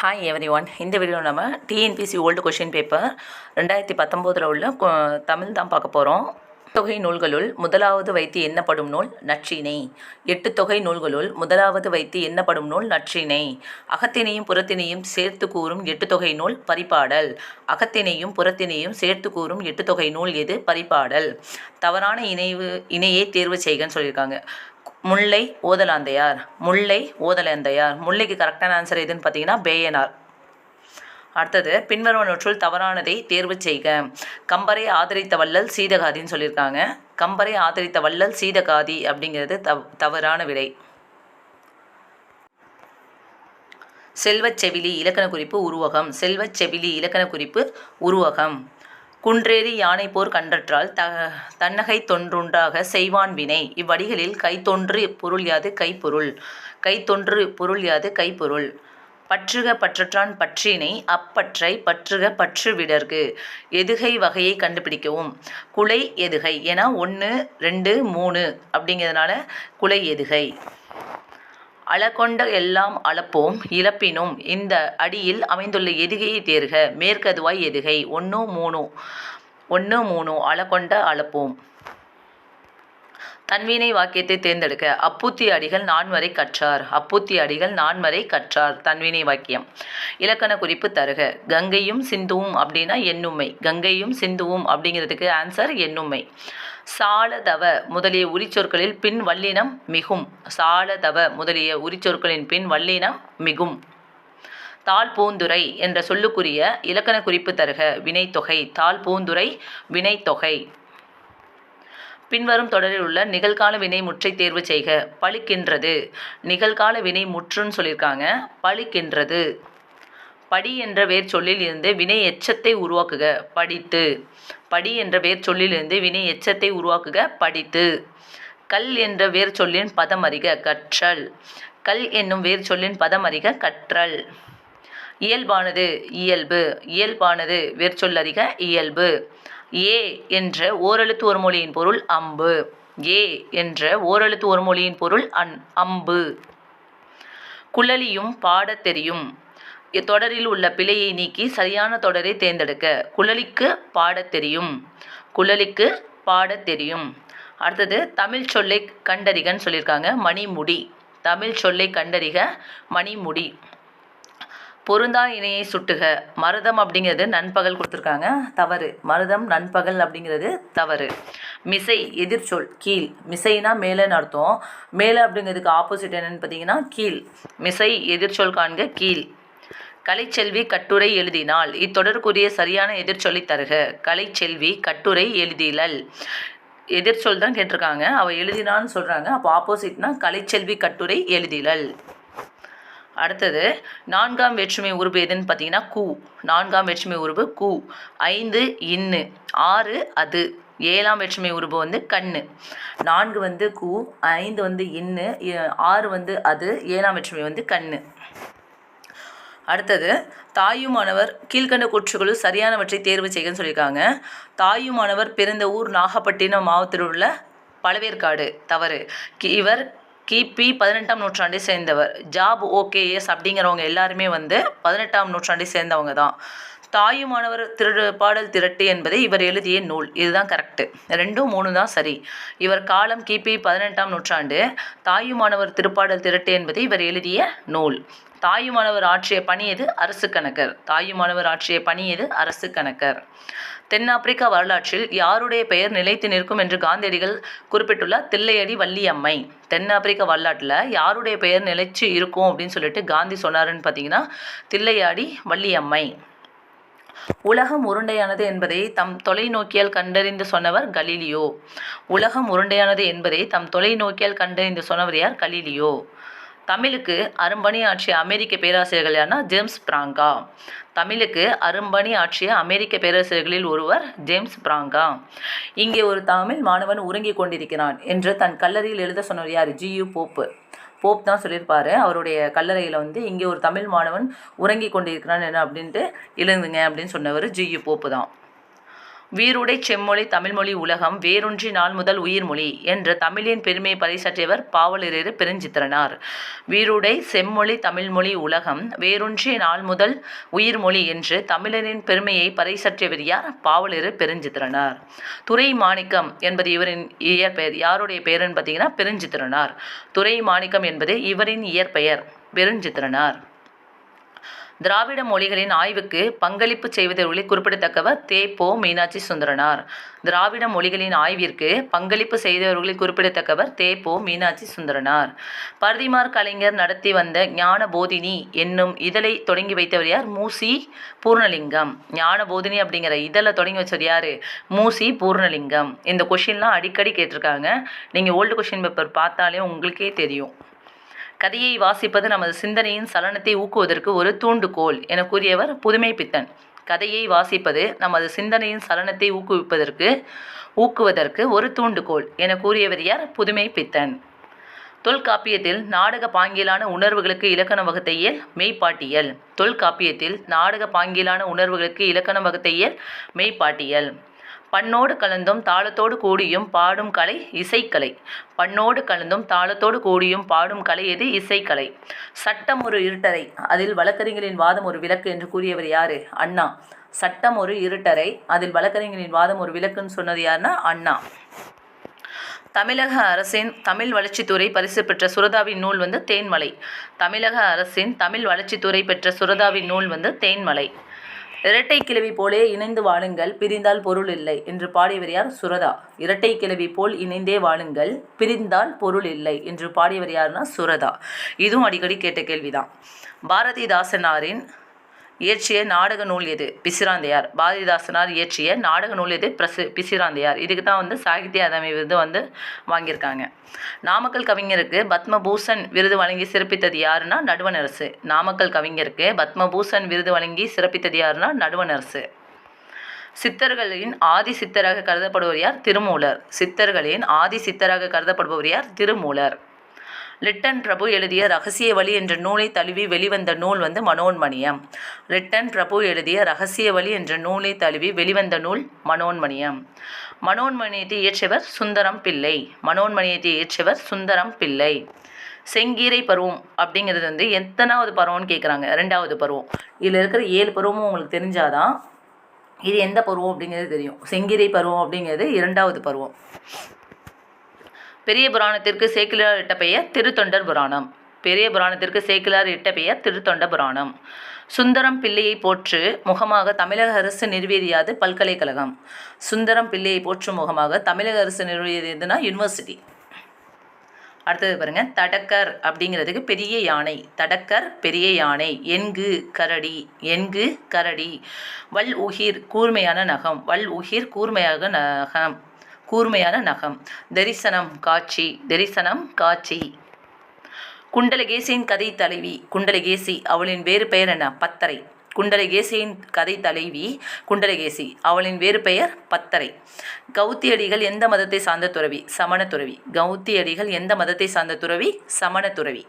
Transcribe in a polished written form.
Hi every one. இந்த வீடியோவில் நம்ம டிஎன்பிசி ஓல்டு கொஷின் பேப்பர் 2019 உள்ள தமிழ் தான் பார்க்க போகிறோம். தொகை நூல்களுள் முதலாவது வைத்து எண்ணப்படும் நூல் நற்றிணை. 8 தொகை நூல்களுள் முதலாவது வைத்து எண்ணப்படும் நூல் நற்றிணை. அகத்தினையும் புறத்தினையும் சேர்த்து கூறும் 8 தொகை நூல் பரிபாடல். அகத்தினையும் புறத்தினையும் சேர்த்து கூறும் 8 தொகை நூல் எது? பரிபாடல். தவறான இணையை தேர்வு செய்கன்னு சொல்லியிருக்காங்க. முல்லை ஓதலாந்தையார். முல்லைக்கு கரெக்டான ஆன்சர் எதுன்னு பார்த்தீங்கன்னா பேயனார். அடுத்தது, பின்வருவனவற்றுள் தவறானதை தேர்வு செய்க. கம்பரை ஆதரித்த வள்ளல் சீதகாதின்னு சொல்லியிருக்காங்க. கம்பரை ஆதரித்த வள்ளல் சீதகாதி அப்படிங்கிறது தவறான விடை. செல்வச்செவிலி இலக்கண குறிப்பு உருவகம். செல்வச்செவிலி இலக்கண குறிப்பு உருவகம். குன்றேறி யானை போர் கண்டற்றால் தன்னகை தொன்றுண்டாக செய்வான் வினை. இவ்வடிகளில் கைத்தொன்று பொருள் யாது? கைப்பொருள். கைத்தொன்று பொருள் யாது? கைப்பொருள். பற்றுக பற்றற்றான் பற்றினை அப்பற்றை பற்றுக பற்று விடர்கு. எதுகை வகையை கண்டுபிடிக்கவும். குலை எதுகை. ஏன்னா 1 2 3 அப்படிங்கிறதுனால குலை எதுகை. அளகொண்ட எல்லாம் அளப்போம் இழப்பினும். இந்த அடியில் அமைந்துள்ள எதுகையை தேர்க. மேற்கதுவாய் எதுகை. 1 3 அளகொண்ட அளப்போம். தன்வினை வாக்கியத்தை தேர்ந்தெடுக்க. அப்பூத்தி அடிகள் 4 வரை கற்றார். அப்பூத்தி அடிகள் 4 வரை கற்றார். தன்வினை வாக்கியம். இலக்கண குறிப்பு தருக. கங்கையும் சிந்துவும் அப்படின்னா எண்ணுமை. கங்கையும் சிந்துவும் அப்படிங்கிறதுக்கு ஆன்சர் எண்ணுமை. சாலதவ முதலிய உரிச்சொற்களில் பின் வல்லினம் மிகும். சாலதவ முதலிய உரிச்சொற்களின் பின் வல்லினம் மிகும். தாழ் பூந்துரை என்ற சொல்லுக்குரிய இலக்கண குறிப்பு தருக. வினைத்தொகை. தாழ் பூந்துரை வினைத்தொகை. பின்வரும் தொடரில் உள்ள நிகழ்கால வினை முற்றை தேர்வு செய்க. பழிக்கின்றது. நிகழ்கால வினை முற்றுன்னு சொல்லியிருக்காங்க. பழிக்கின்றது. படி என்ற வேர் சொல்லில் இருந்து வினை எச்சத்தை உருவாக்குக. படித்து. படி என்ற வேர் சொல்லில் இருந்து வினை எச்சத்தை உருவாக்குக. படித்து. கல் என்ற வேர் சொல்லின் பதம் அறிக. கற்றல். கல் என்னும் வேர் சொல்லின் பதம் அறிக. கற்றல். இயல்பானது. இயல்பு. இயல்பானது வேர் சொல் அறிக. இயல்பு. ஏ என்ற ஓரெழுத்து ஒரு மொழியின் பொருள் அம்பு. ஏ என்ற ஓரெழுத்து ஒரு மொழியின் பொருள் அம்பு. குழலியும் பாடத் தெரியும். இத்தொடரில் உள்ள பிழையை நீக்கி சரியான தொடரை தேர்ந்தெடுக்க. குழலிக்கு பாடத் தெரியும். குழலிக்கு பாடத் தெரியும். அடுத்தது, தமிழ் சொல்லை கண்டறிகன்னு சொல்லியிருக்காங்க. மணிமுடி. தமிழ் சொல்லை கண்டறிக. மணிமுடி. பொருந்தா இணையை சுட்டுக. மருதம் அப்படிங்கிறது நண்பகல் கொடுத்துருக்காங்க. தவறு. மருதம் நண்பகல் அப்படிங்கிறது தவறு. மிசை எதிர்ச்சொல் கீழ். மிசைனா மேலேன்னு அர்த்தம். மேலே அப்படிங்கிறதுக்கு ஆப்போசிட் என்னன்னு பார்த்தீங்கன்னா கீழ். மிசை எதிர்ச்சொல் காண்க. கீழ். கலைச்செல்வி கட்டுரை எழுதினாள். இத்தொடருக்குரிய சரியான எதிர்ச்சொல்லை தருக. கலைச்செல்வி கட்டுரை எழுதிலல். எதிர்ச்சொல் தான் கேட்டிருக்காங்க. அவள் எழுதினான்னு சொல்கிறாங்க. அப்போ ஆப்போசிட்னா கலைச்செல்வி கட்டுரை எழுதிலல். அடுத்தது, 4ஆம் வேற்றுமை உருபு எதுன்னு பார்த்தீங்கன்னா கூ. 4ஆம் வேற்றுமை உருபு கூ. 5 இன்னு. 6 அது. 7ஆம் வேற்றுமை உருபு வந்து கண்ணு. 4 வந்து கூ, 5 வந்து இன்னு, 6 வந்து அது, 7ஆம் வேற்றுமை வந்து கண்ணு. அடுத்தது, தாயுமானவர் கீழ்கண்ட கூற்றுகளுள் சரியானவற்றை தேர்வு செய்யன்னு சொல்லியிருக்காங்க. தாயுமானவர் பிறந்த ஊர் நாகப்பட்டினம் மாவட்டத்தில் உள்ள பழவேற்காடு. தவறு. இவர் கிபி 18ஆம் நூற்றாண்டை சேர்ந்தவர். ஜாப் ஓகேஎஸ் அப்படிங்கிறவங்க எல்லாருமே வந்து 18ஆம் நூற்றாண்டை சேர்ந்தவங்க தான். தாயுமானவர் பாடல் திரட்டு என்பதை இவர் எழுதிய நூல். இதுதான் கரெக்டு. 2 3 தான் சரி. இவர் காலம் கிபி 18ஆம் நூற்றாண்டு. தாயுமானவர் திருப்பாடல் திரட்டு என்பதை இவர் எழுதிய நூல். தாயுமானவர் ஆற்றிய பணி எது? அரசு கணக்கர். தாயுமானவர் ஆற்றிய பணி எது? அரசு கணக்கர். தென்னாப்பிரிக்கா வரலாற்றில் யாருடைய பெயர் நிலைத்து நிற்கும் என்று காந்தியடிகள் குறிப்பிட்டுள்ளார்? தில்லையடி வள்ளியம்மை. தென்னாப்பிரிக்க வரலாற்றில் யாருடைய பெயர் நிலைச்சு இருக்கும் அப்படின்னு சொல்லிட்டு காந்தி சொன்னாருன்னு பார்த்தீங்கன்னா தில்லையாடி வள்ளியம்மை. உலகம் உருண்டையானது என்பதை தம் தொலைநோக்கியால் கண்டறிந்து சொன்னவர் கலீலியோ. உலகம் உருண்டையானது என்பதை தம் தொலைநோக்கியால் கண்டறிந்து சொன்னவர் யார்? கலீலியோ. தமிழுக்கு அரும்பணி ஆற்றிய அமெரிக்க பேராசிரியர்கள் யார்னா ஜேம்ஸ் பிராங்கா. தமிழுக்கு அரும்பணி ஆற்றிய அமெரிக்க பேராசிரியர்களில் ஒருவர் ஜேம்ஸ் பிராங்கா. இங்கே ஒரு தமிழ் மாணவன் உறங்கிக் கொண்டிருக்கிறான் என்று தன் கல்லறையில் எழுத சொன்னவர் யார்? G U pope. போப் தான் சொல்லியிருப்பார். அவருடைய கல்லறையில் வந்து இங்கே ஒரு தமிழ் மாணவன் உறங்கி கொண்டிருக்கிறான் என்ன அப்படின்ட்டு எழுதுங்க அப்படின்னு சொன்னவர் ஜியு போப்பு தான். வீருடை செம்மொழி தமிழ்மொழி உலகம் வேரூன்றி நாள் முதல் உயிர்மொழி என்ற தமிழின் பெருமையை பறைசாற்றியவர் பாவலரேறு பெருஞ்சித்திரனார். வீருடை செம்மொழி தமிழ்மொழி உலகம் வேரூன்றிய நாள் முதல் உயிர்மொழி என்று தமிழரின் பெருமையை பறைசாற்றியவர் யார்? பாவலரேறு பெருஞ்சித்திரனார். துரை மாணிக்கம் என்பது இவரின் இயற்பெயர். யாருடைய பெயர்னு பார்த்தீங்கன்னா பெருஞ்சித்திரனார். துரை மாணிக்கம் என்பது இவரின் இயற்பெயர் பெருஞ்சித்திரனார். திராவிட மொழிகளின் ஆய்வுக்கு பங்களிப்பு செய்வதில் குறிப்பிடத்தக்கவர் தே.பொ. மீனாட்சி சுந்தரனார். திராவிட மொழிகளின் ஆய்விற்கு பங்களிப்பு செய்தவர்களில் குறிப்பிடத்தக்கவர் தே.பொ. மீனாட்சி சுந்தரனார். பரதிமார் கலைஞர் நடத்தி வந்த ஞான போதினி என்னும் இதழை தொடங்கி வைத்தவர் யார்? மூசி பூர்ணலிங்கம். ஞான போதினி அப்படிங்கிற இதழை தொடங்கி வச்சவர் யார்? மூசி பூர்ணலிங்கம். இந்த கொஷின்லாம் அடிக்கடி கேட்டிருக்காங்க. நீங்கள் ஓல்டு கொஷின் பேப்பர் பார்த்தாலே உங்களுக்கே தெரியும். கதையை வாசிப்பது நமது சிந்தனையின் சலனத்தை ஊக்குவதற்கு ஒரு தூண்டுகோல் என கூறியவர் புதுமைப்பித்தன். கதையை வாசிப்பது நமது சிந்தனையின் சலனத்தை ஊக்குவதற்கு ஒரு தூண்டுகோல் என கூறியவர் யார்? புதுமைப்பித்தன். தொல்காப்பியத்தில் நாடக பாங்கிலான உணர்வுகளுக்கு இலக்கணம் வகுத்த இயல் மெய்ப்பாட்டியல். தொல்காப்பியத்தில் நாடக பாங்கிலான உணர்வுகளுக்கு இலக்கணம் வகுத்த இயல் மெய்ப்பாட்டியல். பண்ணோடு கலந்தும் தாளத்தோடு கூடியும் பாடும் கலை இசைக்கலை. பண்ணோடு கலந்தும் தாளத்தோடு கூடியும் பாடும் கலை எது? இசைக்கலை. சட்டம் ஒரு இருட்டறை, அதில் வழக்கறிஞரின் வாதம் ஒரு விளக்கு என்று கூறியவர் யாரு? அண்ணா. சட்டம் ஒரு இருட்டறை, அதில் வழக்கறிஞரின் வாதம் ஒரு விளக்குன்னு சொன்னது யாருன்னா அண்ணா. தமிழக அரசின் தமிழ் வளர்ச்சித்துறை பரிசு பெற்ற சுரதாவின் நூல் தேன்மலை. தமிழக அரசின் தமிழ் வளர்ச்சித்துறை பெற்ற சுரதாவின் நூல் தேன்மலை. இரட்டை கிளவி போலே இணைந்து வாழுங்கள், பிரிந்தால் பொருள் இல்லை என்று பாடியவர் யார்? சுரதா. இரட்டை கிளவி போல் இணைந்தே வாழுங்கள், பிரிந்தால் பொருள் இல்லை என்று பாடியவர் யாருன்னா சுரதா. இதுவும் அடிக்கடி கேட்ட கேள்விதான். பாரதிதாசனாரின் இயற்றிய நாடக நூல் எது? பிசிராந்தையார். பாரதிதாசனார் இயற்றிய நாடக நூல் எது? பிசிராந்தையார். இதுக்கு தான் சாகித்ய அகாதமி விருது வாங்கியிருக்காங்க. நாமக்கல் கவிஞருக்கு பத்மபூஷன் விருது வழங்கி சிறப்பித்தது யாருன்னா நடுவணரசு. நாமக்கல் கவிஞருக்கு பத்மபூஷன் விருது வழங்கி சிறப்பித்தது யாருன்னா நடுவணரசு. சித்தர்களின் ஆதி சித்தராக கருதப்படுவர் யார்? திருமூலர். சித்தர்களின் ஆதி சித்தராக கருதப்படுபவர் யார்? திருமூலர். லிட்டன் பிரபு எழுதிய ரகசிய வழி என்ற நூலை தழுவி வெளிவந்த நூல் மனோன்மணியம். லிட்டன் பிரபு எழுதிய ரகசிய வழி என்ற நூலை தழுவி வெளிவந்த நூல் மனோன்மணியம். மனோன்மணியத்தை இயற்றியவர் சுந்தரம் பிள்ளை. மனோன்மணியத்தை இயற்றியவர் சுந்தரம் பிள்ளை. செங்கீரை பருவம் அப்படிங்கிறது எத்தனாவது பருவம்னு கேட்குறாங்க? 2வது பருவம். இதில் இருக்கிற 7 பருவமும் உங்களுக்கு தெரிஞ்சாதான் இது எந்த பருவம் அப்படிங்கிறது தெரியும். செங்கீரை பருவம் அப்படிங்கிறது 2வது பருவம். பெரிய புராணத்திற்கு சேக்கிழார் இட்ட பெயர் திருத்தொண்டர் புராணம். பெரிய புராணத்திற்கு சேக்கிழார் இட்ட பெயர் திருத்தொண்ட புராணம். சுந்தரம் பிள்ளையை போற்று முகமாக தமிழக அரசு நிறுவியது பல்கலைக்கழகம். சுந்தரம் பிள்ளையை போற்றும் முகமாக தமிழக அரசு நிறுவியது எதுனா யூனிவர்சிட்டி. அடுத்தது பாருங்க, தடக்கர் அப்படிங்கிறதுக்கு பெரிய யானை. தடக்கர் பெரிய யானை. என்கு கரடி. என்கு கரடி. வல் உகிர் கூர்மையான நகம். வல் உகிர் கூர்மையான நகம். தரிசனம் காட்சி. தரிசனம் காட்சி. குண்டலகேசியின் கதை தலைவி. குண்டலகேசி. அவளின் வேறு பெயர் என்ன? பத்தரை. குண்டலகேசியின் கதை தலைவி குண்டலகேசி. அவளின் வேறு பெயர் பத்தரை. கௌத்தியடிகள் எந்த மதத்தை சார்ந்த துறவி? சமண துறவி. கௌத்தியடிகள் எந்த மதத்தை சார்ந்த துறவி? சமண துறவி.